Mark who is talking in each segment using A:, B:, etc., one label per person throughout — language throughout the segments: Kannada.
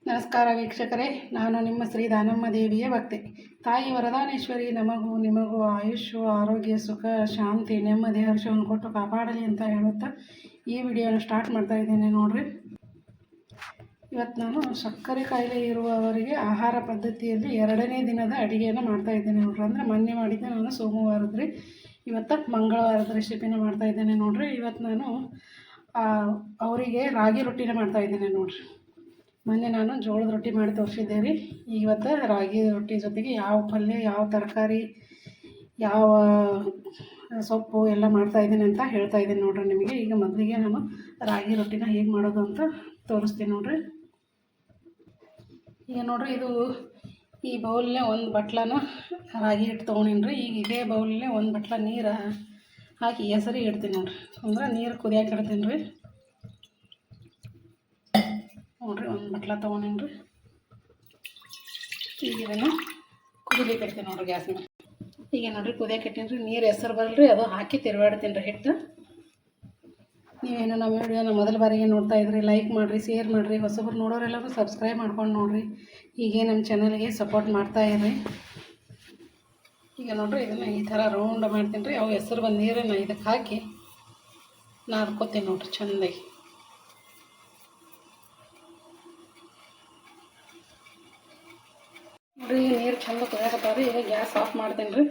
A: ನಮಸ್ಕಾರ ವೀಕ್ಷಕರೇ, ನಾನು ನಿಮ್ಮ ಶ್ರೀ ದಾನಮ್ಮ ದೇವಿಯ ಭಕ್ತೆ. ತಾಯಿ ವರದಾನೇಶ್ವರಿ ನಮಗೂ ನಿಮಗೂ ಆಯುಷ್ಯ, ಆರೋಗ್ಯ, ಸುಖ, ಶಾಂತಿ, ನೆಮ್ಮದಿ, ಹರ್ಷವನ್ನು ಕೊಟ್ಟು ಕಾಪಾಡಲಿ ಅಂತ ಹೇಳುತ್ತಾ ಈ ವಿಡಿಯೋನ ಸ್ಟಾರ್ಟ್ ಮಾಡ್ತಾ ಇದ್ದೇನೆ. ನೋಡ್ರಿ, ಇವತ್ತು ನಾನು ಸಕ್ಕರೆ ಕಾಯಿಲೆ ಇರುವವರಿಗೆ ಆಹಾರ ಪದ್ಧತಿಯಲ್ಲಿ 2ನೇ ದಿನದ ಅಡುಗೆಯನ್ನು ಮಾಡ್ತಾ ಇದ್ದೇನೆ. ನೋಡ್ರಿ, ಅಂದರೆ ಮೊನ್ನೆ ಮಾಡಿದ್ದೆ ನಾನು ಸೋಮವಾರದ್ರಿ, ಇವತ್ತು ಮಂಗಳವಾರದ ರೆಸಿಪಿನ ಮಾಡ್ತಾ ಇದ್ದೇನೆ. ನೋಡ್ರಿ, ಇವತ್ತು ನಾನು ಅವರಿಗೆ ರಾಗಿ ರೊಟ್ಟಿನ ಮಾಡ್ತಾ ಇದ್ದೇನೆ. ನೋಡ್ರಿ, ಮೊನ್ನೆ ನಾನು ಜೋಳದ ರೊಟ್ಟಿ ಮಾಡಿ ತೋರಿಸಿದ್ದೆ ರೀ. ಇವತ್ತು ರಾಗಿ ರೊಟ್ಟಿ ಜೊತೆಗೆ ಯಾವ ಪಲ್ಯ, ಯಾವ ತರಕಾರಿ, ಯಾವ ಸೊಪ್ಪು ಎಲ್ಲ ಮಾಡ್ತಾಯಿದ್ದೀನಿ ಅಂತ ಹೇಳ್ತಾ ಇದ್ದೀನಿ ನೋಡ್ರಿ ನಿಮಗೆ. ಈಗ ಮೊದಲಿಗೆ ನಾನು ರಾಗಿ ರೊಟ್ಟಿನ ಹೇಗೆ ಮಾಡೋದು ಅಂತ ತೋರಿಸ್ತೀನಿ ನೋಡ್ರಿ. ಈಗ ನೋಡ್ರಿ, ಇದು ಈ ಬೌಲ್ನೇ ಒಂದು ಬಟ್ಲನ ರಾಗಿ ಹಿಟ್ಟು ತೊಗೊಂಡಿನಿ ರೀ. ಈಗ ಇದೇ ಬೌಲ್ನೇ ಒಂದು ಬಟ್ಲ ನೀರು ಹಾಕಿ ಹೆಸರಿ ಇಡ್ತೀನಿ ನೋಡ್ರಿ. ಅಂದ್ರೆ ನೀರು ಕುದಿಯಾಕೆ ಇಡ್ತೀನಿ ರೀ. ನೋಡ್ರಿ, ಒಂದು ಬಟ್ಲ ತೊಗೊಂಡಿನಿ ರೀ. ಈಗ ಇದನ್ನು ಕುದಿಲಿಕ್ಕೆ ಇಡ್ತೀನಿ ನೋಡ್ರಿ ಗ್ಯಾಸ್ ಮೇಲೆ. ಈಗ ನೋಡ್ರಿ, ಕುದಿಯಕ್ಕೆ ಇಟ್ಟಿನಿ ರೀ. ನೀರು ಹೆಸರು ಬರಲ್ರಿ, ಅದು ಹಾಕಿ ತಿರುಗಾಡ್ತೀನಿ ರೀ ಹಿಟ್ಟು. ನೀವೇನು ನಮ್ಮ ವಿಡಿಯೋನ ಮೊದಲ ಬಾರಿಗೆ ನೋಡ್ತಾ ಇದ್ರಿ, ಲೈಕ್ ಮಾಡಿರಿ, ಶೇರ್ ಮಾಡಿರಿ. ಹೊಸಬ್ರು ನೋಡೋರೆಲ್ಲರೂ ಸಬ್ಸ್ಕ್ರೈಬ್ ಮಾಡ್ಕೊಂಡು ನೋಡಿರಿ. ಹೀಗೆ ನಮ್ಮ ಚಾನಲ್ಗೆ ಸಪೋರ್ಟ್ ಮಾಡ್ತಾಯಿರ್ರಿ. ಈಗ ನೋಡ್ರಿ, ಇದನ್ನು ಈ ಥರ ರೌಂಡ್ ಮಾಡ್ತೀನಿ ರೀ. ಅವು ಹೆಸರು ಬಂದು ನೀರನ್ನು ಇದಕ್ಕೆ ಹಾಕಿ ನಾದ್ಕೋತೀನಿ ನೋಡ್ರಿ ಚೆಂದಾಗಿ. ನೋಡ್ರಿ, ನೀರು ಚೆಂದ ಕುದಿಯಾಕತ್ತಾವ್ರಿ. ಈಗ ಗ್ಯಾಸ್ ಆಫ್ ಮಾಡ್ತೀನಿ ರೀ.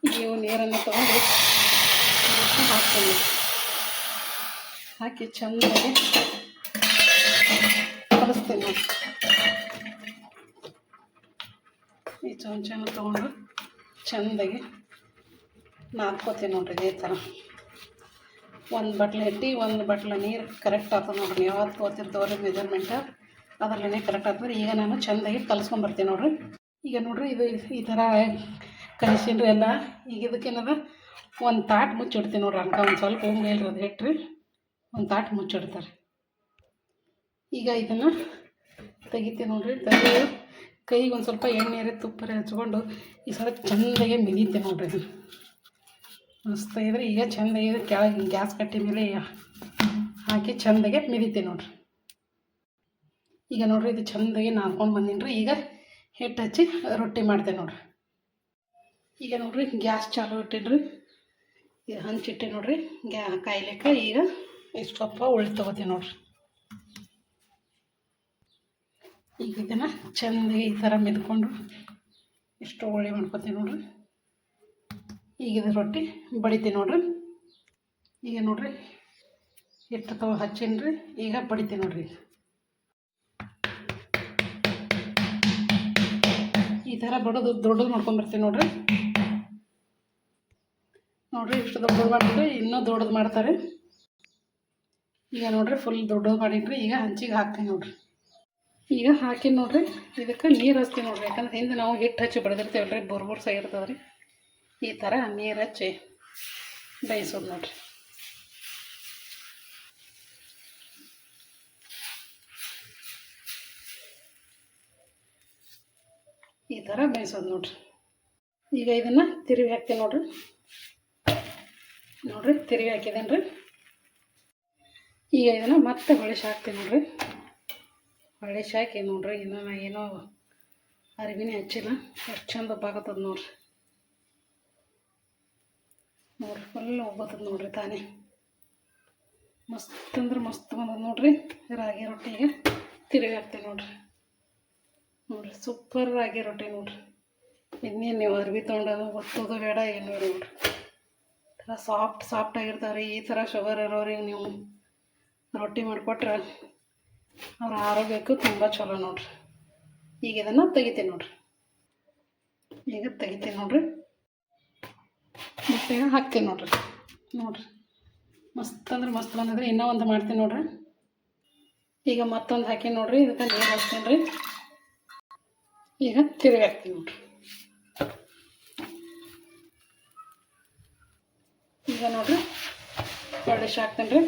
A: ಈಗ ಇವು ನೀರನ್ನು ತೊಗೊಂಡು ಹಾಕ್ತೀನಿ, ಹಾಕಿ ಚೆಂದಾಗಿ ಕಲಿಸ್ತೀನಿ ನೋಡಿ. ಈ ಚಮಚನ ತೊಗೊಂಡು ಚೆಂದಾಗಿ ನಾದ್ಕೋತೀನಿ ನೋಡ್ರಿ. ಇದೇ ಥರ ಒಂದು ಬಟ್ಲು ಹಿಟ್ಟು, ಒಂದು ಬಟ್ಲ ನೀರು ಕರೆಕ್ಟ್ ಆಗ್ತದೆ ನೋಡ್ರಿ. ನೀವು ಯಾವತ್ತು ಗೊತ್ತಿರ್ತವ್ರಿ ಮೆಜರ್ಮೆಂಟ್, ಅದರಲ್ಲೇ ಕರೆಕ್ಟ್ ಆಗ್ತದೆ. ಈಗ ನಾನು ಚೆಂದಾಗಿ ಕಲಿಸ್ಕೊಂಬರ್ತೀನಿ ನೋಡ್ರಿ. ಈಗ ನೋಡ್ರಿ, ಇದು ಈ ಥರ ಕಲಿಸೀನಿ ರೀ ಎಲ್ಲ. ಈಗ ಇದಕ್ಕೇನದ ಒಂದು ತಾಟು ಮುಚ್ಚಿಡ್ತೀನಿ ನೋಡ್ರಿ. ಅನ್ಕ ಒಂದು ಸ್ವಲ್ಪ ಮೇಲ್ರದು ಹಿಟ್ರಿ ಒಂದು ತಾಟು ಮುಚ್ಚಿಡ್ತಾರೆ. ಈಗ ಇದನ್ನು ತೆಗಿತೀನಿ ನೋಡ್ರಿ. ತೆಗೆದು ಕೈಗೆ ಒಂದು ಸ್ವಲ್ಪ ಎಣ್ಣೆ ತುಪ್ಪರೆ ಹಚ್ಕೊಂಡು ಈ ಸಲ ಚೆಂದಾಗಿ ಮಿದೀತೀನಿ ನೋಡ್ರಿ. ಇದನ್ನು ಮಸ್ತ್ ಇದ್ರೆ ಈಗ ಚೆಂದಾಗಿ ಕೆಳಗೆ ಗ್ಯಾಸ್ ಕಟ್ಟಿ ಮೇಲೆ ಹಾಕಿ ಚೆಂದಾಗೆ ಮಿದೀತೀನಿ ನೋಡ್ರಿ. ಈಗ ನೋಡ್ರಿ, ಇದು ಚೆಂದಾಗಿ ನಾದ್ಕೊಂಡು ಬಂದೀನಿ ರೀ. ಈಗ ಹಿಟ್ಟು ಹಚ್ಚಿ ರೊಟ್ಟಿ ಮಾಡ್ತೇನೆ ನೋಡ್ರಿ. ಈಗ ನೋಡ್ರಿ, ಗ್ಯಾಸ್ ಚಾಲು ಇಟ್ಟಿನಿ ರೀ. ಈಗ ಹಂಚಿಟ್ಟೆ ನೋಡ್ರಿ ಕಾಯ್ಲಿಕ್ಕೆ. ಈಗ ಇಷ್ಟು ಸ್ವಲ್ಪ ಉಳ್ಳಿ ತೊಗೋತೀನಿ ನೋಡ್ರಿ. ಈಗ ಇದನ್ನು ಚೆಂದಾಗಿ ಈ ಥರ ಮಿದ್ಕೊಂಡು ಇಷ್ಟು ಉಳ್ಳಿ ಮಾಡ್ಕೊತೀನಿ ನೋಡ್ರಿ. ಈಗ ಇದು ರೊಟ್ಟಿ ಬಡಿತೀನಿ ನೋಡ್ರಿ. ಈಗ ನೋಡ್ರಿ, ಹಿಟ್ಟು ಹಚ್ಚೀನಿ ರೀ. ಈಗ ಬಡಿತೀನಿ ನೋಡ್ರಿ. ಈ ಥರ ಬಡೋದು ದೊಡ್ಡದು ಮಾಡ್ಕೊಂಬರ್ತೀನಿ ನೋಡ್ರಿ. ನೋಡ್ರಿ, ಇಷ್ಟು ದೊಡ್ಡದು ಮಾಡಿದ್ರೆ ಇನ್ನೂ ದೊಡ್ಡದು ಮಾಡ್ತಾರೆ. ಈಗ ನೋಡ್ರಿ, ಫುಲ್ ದೊಡ್ಡದು ಮಾಡಿದ್ರಿ. ಈಗ ಹಂಚಿಗೆ ಹಾಕ್ತೀನಿ ನೋಡ್ರಿ. ಈಗ ಹಾಕಿ ನೋಡ್ರಿ, ಇದಕ್ಕೆ ನೀರು ಹಚ್ತೀನಿ ನೋಡ್ರಿ. ಯಾಕಂದ್ರೆ ಹಿಂದೆ ನಾವು ಹಿಟ್ಟು ಹಚ್ಚಿ ಬಡಿದಿರ್ತೇವಲ್ರಿ, ಬುರ್ಬುರ್ಸ ಇರ್ತದೆ ರೀ. ಈ ಥರ ನೀರು ಹಚ್ಚಿ ಬೇಯಿಸೋದು ನೋಡ್ರಿ. ಈ ಥರ ಬೇಯಿಸೋದು ನೋಡ್ರಿ. ಈಗ ಇದನ್ನು ತಿರುವಿ ಹಾಕ್ತೀನಿ ನೋಡ್ರಿ. ನೋಡ್ರಿ, ತಿರುವಿ ಹಾಕಿದ್ದೇನೆ ರೀ. ಈಗ ಇದನ್ನು ಮತ್ತೆ ಹೊಳಿಸಿ ಹಾಕ್ತೀನಿ ನೋಡ್ರಿ. ಹೊಳಿಸಿ ಹಾಕಿ ನೋಡ್ರಿ, ಇನ್ನೂ ನಾ ಏನೋ ಅರಿವಿನೇ ಹಚ್ಚಿಲ್ಲ, ಎಷ್ಟು ಚಂದ ಉಪ್ಪಾಗತ್ತದ ನೋಡ್ರಿ. ನೋಡ್ರಿ, ಫುಲ್ ಹೋಗ್ಬತ್ತದ ನೋಡ್ರಿ ತಾನೇ. ಮಸ್ತ್ ಅಂದ್ರೆ ಮಸ್ತ್ ಬಂದದ ನೋಡ್ರಿ. ರಾಗಿ ರೊಟ್ಟಿಗೆ ತಿರುವಿ ಹಾಕ್ತೀನಿ ನೋಡ್ರಿ. ನೋಡ್ರಿ, ಸೂಪರ್ ರಾಗಿ ರೊಟ್ಟಿ ನೋಡ್ರಿ. ಇನ್ನೇನು ನೀವು ಅರ್ವಿ ತೊಗೊಂಡು ಒತ್ತೋದು ಬೇಡ, ಏನು ಬೇಡ ನೋಡ್ರಿ. ಥರ ಸಾಫ್ಟ್ ಆಗಿರ್ತಾವ್ರಿ. ಈ ಥರ ಶುಗರ್ ಇರೋರಿಗೆ ನೀವು ರೊಟ್ಟಿ ಮಾಡಿಕೊಟ್ರೆ ಅವ್ರ ಆರೋಗ್ಯಕ್ಕೂ ತುಂಬ ಚಲೋ ನೋಡ್ರಿ. ಈಗ ಇದನ್ನು ತೆಗಿತೀನಿ ನೋಡ್ರಿ. ಈಗ ತೆಗಿತೀನಿ ನೋಡ್ರಿ. ಬಟ್ಟೆಗೆ ಹಾಕ್ತೀನಿ ನೋಡ್ರಿ. ನೋಡ್ರಿ, ಮಸ್ತ್ ಅಂದ್ರೆ ಮಸ್ತ್ ಬಂದಿದ್ರೆ. ಇನ್ನೂ ಒಂದು ಮಾಡ್ತೀನಿ ನೋಡ್ರಿ. ಈಗ ಮತ್ತೊಂದು ಹಾಕಿ ನೋಡ್ರಿ. ಇದಕ್ಕೆ ನೀರು ಹಾಕ್ತೀನಿ ರೀ. ಈಗ ತಿರುಗಿ ಹಾಕ್ತೀನಿ ನೋಡ್ರಿ. ಈಗ ನೋಡ್ರಿ, ಹೊಳಿಸಿ ಹಾಕ್ತೀನಿ ರೀ.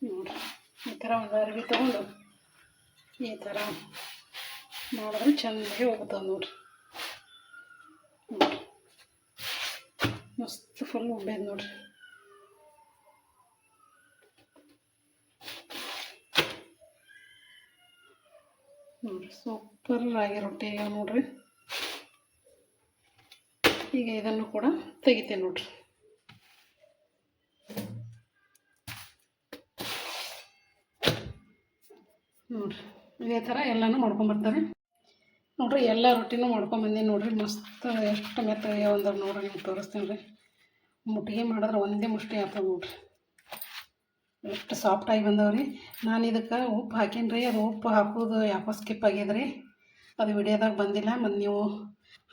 A: ನೋಡ್ರಿ, ಈ ಥರ ಒಂದು ಅರಿವಿ ತೊಗೊಂಡು ಈ ಥರ ಮಾಡಿದ್ರೆ ಚೆಂದಾಗಿ ಹೋಗ್ತದೆ ನೋಡ್ರಿ. ನೋಡ್ರಿ, ಮಸ್ತ್ ಫುಲ್ ಉಬ್ಬೇದು ನೋಡ್ರಿ. ನೋಡಿರಿ ಸೂಪರ್ ರಾಗಿ ರೊಟ್ಟಿ ಆಗ್ಯಾವ ನೋಡಿರಿ. ಈಗ ಇದನ್ನು ಕೂಡ ತೆಗಿತೇನೆ ನೋಡಿರಿ. ನೋಡಿರಿ ಇದೇ ಥರ ಎಲ್ಲನೂ ಮಾಡ್ಕೊಂಬರ್ತಾರೆ ನೋಡಿರಿ. ಎಲ್ಲ ರೊಟ್ಟಿನೂ ಮಾಡ್ಕೊಂಬಂದೀನಿ ನೋಡಿರಿ. ಮಸ್ತ್ ಎಷ್ಟು ಮೆತ್ತಗೆ ಒಂದ್ರ ನೋಡಿರಿ, ನಿಮ್ಗೆ ತೋರಿಸ್ತೀನಿ ರೀ. ಮುಟ್ಟಿಗೆ ಮಾಡಿದ್ರೆ ಒಂದೇ ಮುಷ್ಟಿ ಆಗ್ತದೆ ನೋಡಿರಿ. ಎಷ್ಟು ಸಾಫ್ಟಾಗಿ ಬಂದವ್ರಿ. ನಾನು ಇದಕ್ಕೆ ಉಪ್ಪು ಹಾಕೀನಿ ರೀ. ಅದು ಉಪ್ಪು ಹಾಕೋದು ಯಾಕೋ ಸ್ಕಿಪ್ ಆಗ್ಯದ್ರಿ. ಅದು ವಿಡಿಯೋದಾಗ ಬಂದಿಲ್ಲ. ಮತ್ತು ನೀವು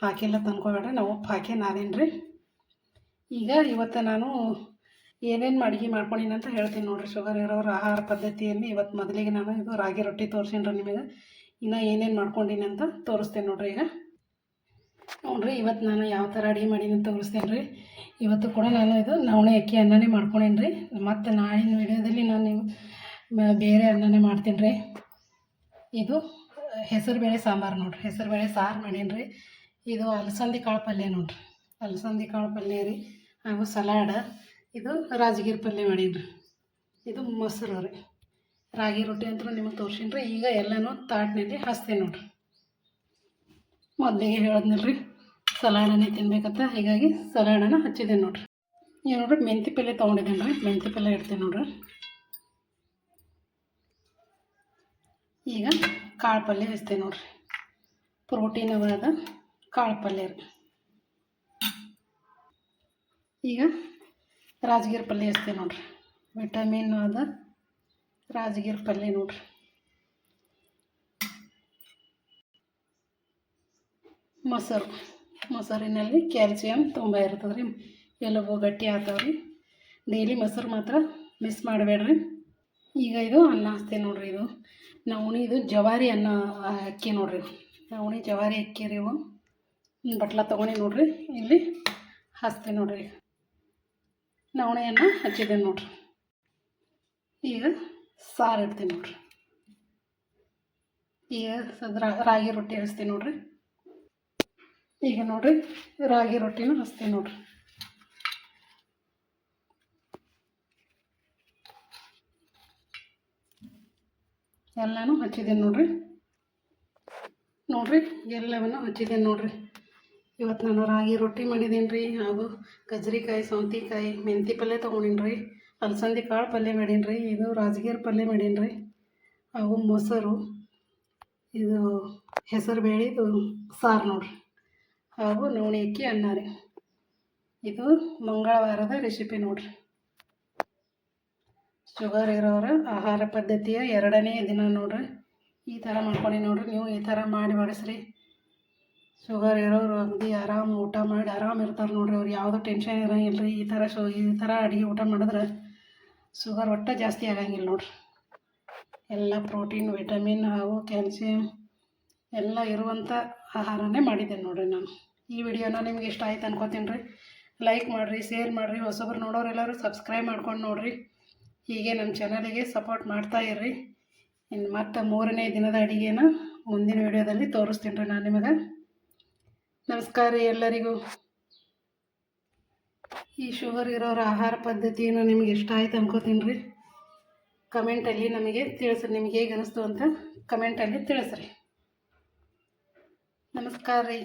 A: ಹಾಕಿಲ್ಲ ತಂದ್ಕೊಬೇಡ್ರಿ. ನಾವು ಉಪ್ಪು ಹಾಕಿ ನಾದೀನಿ ರೀ. ಈಗ ಇವತ್ತು ನಾನು ಏನೇನು ಅಡುಗೆ ಮಾಡ್ಕೊಂಡಿನಿ ಅಂತ ಹೇಳ್ತೀನಿ ನೋಡಿರಿ. ಶುಗರ್ ಇರೋರ ಆಹಾರ ಪದ್ಧತಿಯಲ್ಲಿ ಇವತ್ತು ಮೊದಲಿಗೆ ನಾನು ಇದು ರಾಗಿ ರೊಟ್ಟಿ ತೋರಿಸೀನಿ ರೀ ನಿಮಗೆ. ಇನ್ನು ಏನೇನು ಮಾಡ್ಕೊಂಡಿನಿ ಅಂತ ತೋರಿಸ್ತೇನೆ ನೋಡಿರಿ. ಈಗ ನೋಡಿರಿ ಇವತ್ತು ನಾನು ಯಾವ ಥರ ಅಡುಗೆ ಮಾಡೀನಿ ಅಂತ ತೋರಿಸ್ತೇನೆ ರೀ. ಇವತ್ತು ಕೂಡ ನಾನು ಇದು ನವಣೆ ಅಕ್ಕಿ ಅನ್ನನೇ ಮಾಡ್ಕೊಂಡೇನಿ ರೀ. ಮತ್ತು ನಾಳಿನ ವಿಡಿಯೋದಲ್ಲಿ ನಾನು ಬೇರೆ ಅನ್ನನೇ ಮಾಡ್ತೀನಿ ರೀ. ಇದು ಹೆಸರುಬೇಳೆ ಸಾಂಬಾರು ನೋಡಿರಿ. ಹೆಸರುಬೇಳೆ ಸಾರು ಮಾಡೀನಿ ರೀ. ಇದು ಅಲಸಂದಿ ಕಾಳು ಪಲ್ಯ ನೋಡಿರಿ. ಅಲಸಂದಿ ಕಾಳು ಪಲ್ಯ ರೀ, ಹಾಗೂ ಸಲಾಡ. ಇದು ರಾಜಗಿರಿ ಪಲ್ಯ ಮಾಡೀನಿ ರೀ. ಇದು ಮೊಸರು ರೀ. ರಾಗಿ ರೊಟ್ಟಿ ಅಂತೂ ನಿಮಗೆ ತೋರಿಸೀನಿ ರೀ. ಈಗ ಎಲ್ಲನೂ ತಾಟಿನಲ್ಲಿ ಹಚ್ತೇನೆ ನೋಡಿರಿ. ಮೊದಲಿಗೆ ಹೇಳಿದ್ನಲ್ಲ ರೀ ಸಲಾಡನೇ ತಿನ್ಬೇಕಂತ, ಹೀಗಾಗಿ ಸಲಾಡನ ಹಚ್ಚಿದ್ದೇನೆ ನೋಡಿರಿ. ಈಗ ನೋಡಿರಿ ಮೆಂತಿ ಪಲ್ಯ ತೊಗೊಂಡಿದ್ದೇನೆ ರೀ. ಮೆಂತಿ ಪಲ್ಯ ಇಡ್ತೇನೆ ನೋಡಿರಿ. ಈಗ ಕಾಳು ಪಲ್ಯ ಹಚ್ತೇನೆ ನೋಡಿರಿ. ಪ್ರೋಟೀನ್ ಅದ ಕಾಳು ಪಲ್ಯ ರೀ. ಈಗ ರಾಜಗಿರಿ ಪಲ್ಯ ಹಚ್ತೇನೆ ನೋಡಿರಿ. ವಿಟಮಿನ್ ಅದ ರಾಜಗಿರಿ ಪಲ್ಯ ನೋಡಿರಿ. ಮೊಸರಿನಲ್ಲಿ ಕ್ಯಾಲ್ಸಿಯಂ ತುಂಬ ಇರ್ತದೆ ರೀ. ಎಲುಬು ಗಟ್ಟಿ ಆಗ್ತಾವೆ ರೀ. ಡೈಲಿ ಮೊಸರು ಮಾತ್ರ ಮಿಸ್ ಮಾಡಬೇಡ್ರಿ. ಈಗ ಇದು ಅನ್ನ ಹಚ್ತೇನೆ ನೋಡಿರಿ. ಇದು ನವಣಿ, ಇದು ಜವಾರಿ ಅನ್ನ ಅಕ್ಕಿ ನೋಡಿರಿ. ನವಣಿ ಜವಾರಿ ಅಕ್ಕಿ ರೀ. ಇವು ಬಟ್ಲ ತೊಗೊಂಡು ನೋಡಿರಿ, ಇಲ್ಲಿ ಹಚ್ತೇನೆ ನೋಡಿರಿ. ನವಣೆಯನ್ನು ಹಚ್ಚಿದ್ದೇನೆ ನೋಡಿರಿ. ಈಗ ಸಾರು ಇಡ್ತೀನಿ ನೋಡಿರಿ. ಈಗ ರಾಗಿ ರೊಟ್ಟಿ ಹಚ್ತೀನಿ ನೋಡಿರಿ. ಈಗ ನೋಡಿರಿ ರಾಗಿ ರೊಟ್ಟಿನೂ ಹಚ್ತೀನಿ ನೋಡಿರಿ. ಎಲ್ಲನೂ ಹಚ್ಚಿದ್ದೇನೆ ನೋಡಿರಿ. ಎಲ್ಲವನ್ನು ಹಚ್ಚಿದ್ದೇನೆ ನೋಡಿರಿ. ಇವತ್ತು ನಾನು ರಾಗಿ ರೊಟ್ಟಿ ಮಾಡಿದ್ದೀನಿ ರೀ. ಹಾಗೂ ಗಜ್ರಿಕಾಯಿ, ಸೌತೆಕಾಯಿ, ಮೆಂತಿ ಪಲ್ಯ ತೊಗೊಂಡಿನಿ ರೀ. ಅಲಸಂದಿ ಕಾಳು ಪಲ್ಯ ಮಾಡೀನಿ ರೀ. ಇದು ರಾಜಗಿರಿ ಪಲ್ಯ ಮಾಡೀನಿ ರೀ. ಹಾಗೂ ಮೊಸರು, ಇದು ಹೆಸರು ಬೇಳೆದು ಸಾರು ನೋಡಿರಿ. ಹಾಗೂ ನವಣೆ ಅಕ್ಕಿ ಅನ್ನ ರೀ. ಇದು ಮಂಗಳವಾರದ ರೆಸಿಪಿ ನೋಡಿರಿ. ಶುಗರ್ ಇರೋರ ಆಹಾರ ಪದ್ಧತಿಯ 2ನೇ ದಿನ ನೋಡಿರಿ. ಈ ಥರ ಮಾಡ್ಕೊಂಡು ನೋಡಿರಿ. ನೀವು ಈ ಥರ ಮಾಡಿ ಬಡಿಸ್ರಿ. ಶುಗರ್ ಇರೋರು ಅಗದಿ ಆರಾಮ್ ಊಟ ಮಾಡಿ ಆರಾಮ್ ಇರ್ತಾರೆ ನೋಡಿರಿ. ಅವ್ರು ಯಾವುದೂ ಟೆನ್ಷನ್ ಇರೋಂಗಿಲ್ಲ ರೀ. ಈ ಥರ ಅಡುಗೆ ಊಟ ಮಾಡಿದ್ರೆ ಶುಗರ್ ಒಟ್ಟು ಜಾಸ್ತಿ ಆಗಂಗಿಲ್ಲ ನೋಡಿರಿ. ಎಲ್ಲ ಪ್ರೋಟೀನ್, ವಿಟಮಿನ್ ಹಾಗೂ ಕ್ಯಾಲ್ಸಿಯಂ ಎಲ್ಲ ಇರುವಂಥ ಆಹಾರನೇ ಮಾಡಿದ್ದೇನೆ ನೋಡಿರಿ ನಾನು. ಈ ವಿಡಿಯೋನ ನಿಮ್ಗೆ ಇಷ್ಟ ಆಯ್ತು ಅನ್ಕೋತೀನಿ ರೀ. ಲೈಕ್ ಮಾಡಿರಿ, ಶೇರ್ ಮಾಡಿರಿ. ಹೊಸಬ್ರು ನೋಡೋರೆಲ್ಲರೂ ಸಬ್ಸ್ಕ್ರೈಬ್ ಮಾಡ್ಕೊಂಡು ನೋಡಿರಿ. ಹೀಗೆ ನಮ್ಮ ಚಾನಲಿಗೆ ಸಪೋರ್ಟ್ ಮಾಡ್ತಾ ಇರ್ರಿ. ಇನ್ನು ಮತ್ತೆ 3ನೇ ದಿನದ ಅಡುಗೆನ ಮುಂದಿನ ವಿಡಿಯೋದಲ್ಲಿ ತೋರಿಸ್ತೀನಿ ರೀ ನಾನು ನಿಮಗೆ. ನಮಸ್ಕಾರ ರೀ ಎಲ್ಲರಿಗೂ. ಈ ಶುಗರ್ ಇರೋರ ಆಹಾರ ಪದ್ಧತಿಯನ್ನು ನಿಮಗೆ ಇಷ್ಟ ಆಯ್ತು ಅನ್ಕೋತೀನಿ ರೀ. ಕಮೆಂಟಲ್ಲಿ ನಮಗೆ ತಿಳಿಸ್ರಿ, ನಿಮ್ಗೆ ಹೇಗೆ ಅನ್ನಿಸ್ತು ಅಂತ ಕಮೆಂಟಲ್ಲಿ ತಿಳಿಸ್ರಿ. ನಮಸ್ಕಾರ ರೀ.